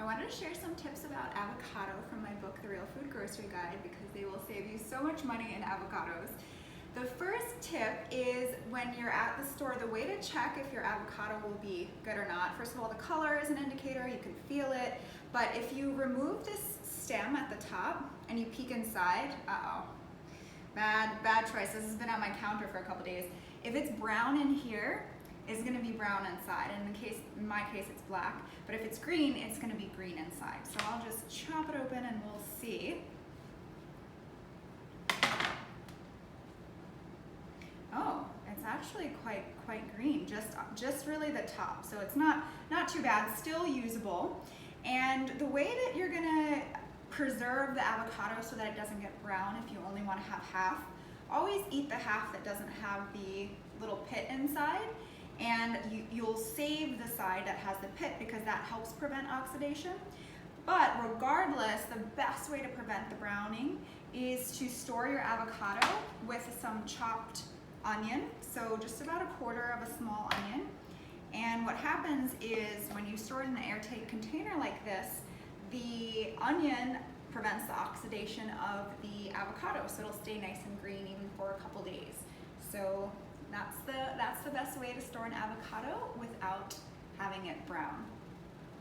wanted to share some tips about avocado from my book, The Real Food Grocery Guide, because they will save you so much money in avocados. The first tip is when you're at the store, the way to check if your avocado will be good or not. First of all, the color is an indicator, you can feel it, but if you remove this stem at the top and you peek inside, bad choice. This has been on my counter for a couple days. If it's brown in here, it's gonna be brown inside. In my case, it's black. But if it's green, it's gonna be green inside. So I'll just chop it open and we'll see. Oh, it's actually quite green, just really the top. So it's not too bad, still usable. And the way that you're gonna preserve the avocado so that it doesn't get brown, if you only want to have half, always eat the half that doesn't have the little pit inside, and you'll save the side that has the pit because that helps prevent oxidation. But regardless, the best way to prevent the browning is to store your avocado with some chopped onion, so just about 1/4 of a small onion. And what happens is when you store it in an airtight container like this, the onion prevents the oxidation of the avocado, so it'll stay nice and green even for a couple days. So that's the best way to store an avocado without having it brown.